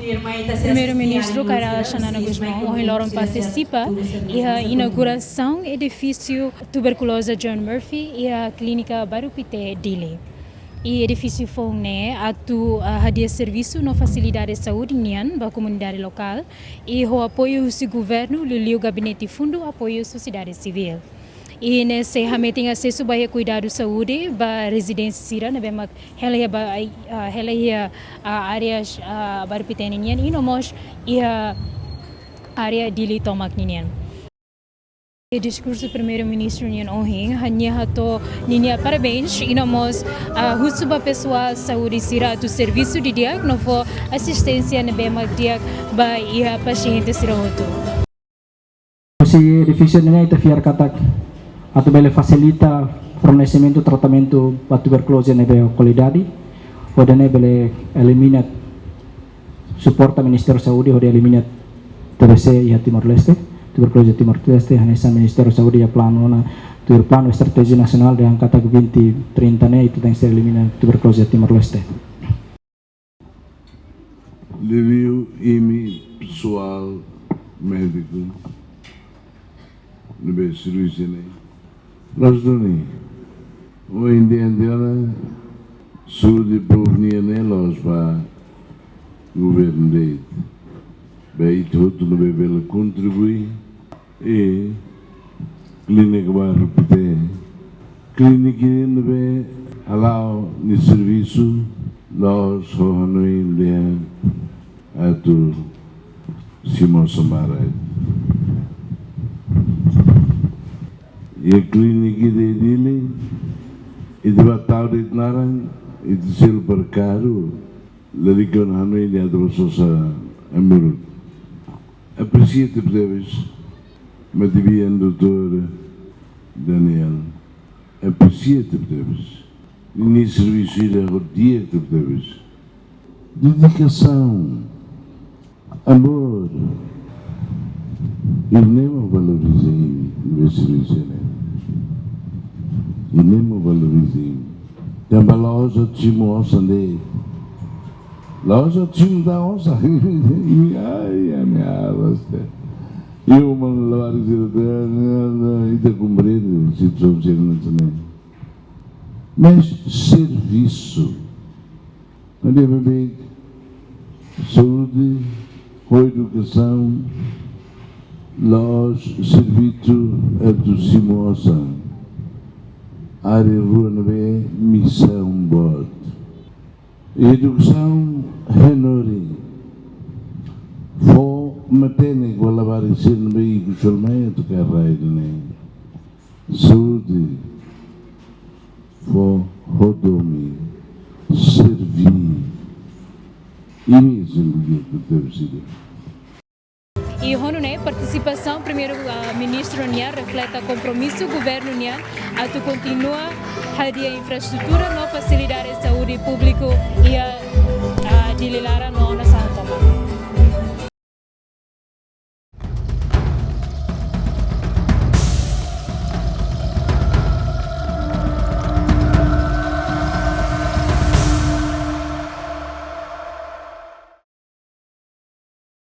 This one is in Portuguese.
Primeiro-Ministro Carol Xanana Guzmão hoje participa na inauguração do edifício tuberculosa John Murphy e a clínica Barupité Dili. E edifício foi hadia serviço na facilidade de saúde para a comunidade local e o apoio do governo o gabinete fundo apoio da sociedade civil. E nesse ramo tem acesso a cuidado de saúde para residência sira na bema áreas barpitenian e nomos e a área de tomak ninian. O discurso do primeiro-ministro hoje hanya hato ninia parabéns e nomos husuba pessoal saúde sira do serviço de diagnóstico assistência na bema diag ba ia paciente sira hoto. Esse edifício não é fiar katak atau bele facilita fornecimento tratamento para tuberculose na qualidade, podem bele eliminar suporta Ministério da Saúde ou eliminar TBC e Timor-Leste, tuberculose Timor-Leste, hanya Ministério da Saúde ya plano strategi nasional yang kata 2030 ne itu yang eliminar tuberculose Timor-Leste. Leviu pessoal médico no cirurgia nós não o indiana saúde provenia nelos para governo dele bem tudo no bebê contribui e clínica vai repetir clínica no bebê allow no serviço nós no India a tu Simão Samara e a clínica dele e de batal de naran e de sel berkaru lari que não é de adrososa amor aprecia-te deves mas devia doutor Daniel aprecia-te deves nem serviço ir rodia-te deves dedicação amor e nem o valorizei no serviço e nem o valorizei. Também loja de moça dele, loja de da moça, ai a minha você, eu mando lá e da cumprir se tu também. Mas serviço, não deve bem saúde, educação, loja serviço aproximosa. Área rua nebe missão bot. Educação renori. Fo matene com lavar esse nebe kushulmai tu carrai ne. Saúde. Fo rodomi. Servir. Isso é que deve ser. E a participação do primeiro-ministro reflete o compromisso do governo a continuar a infraestrutura na facilidade de saúde pública e a dililara na São Tomé.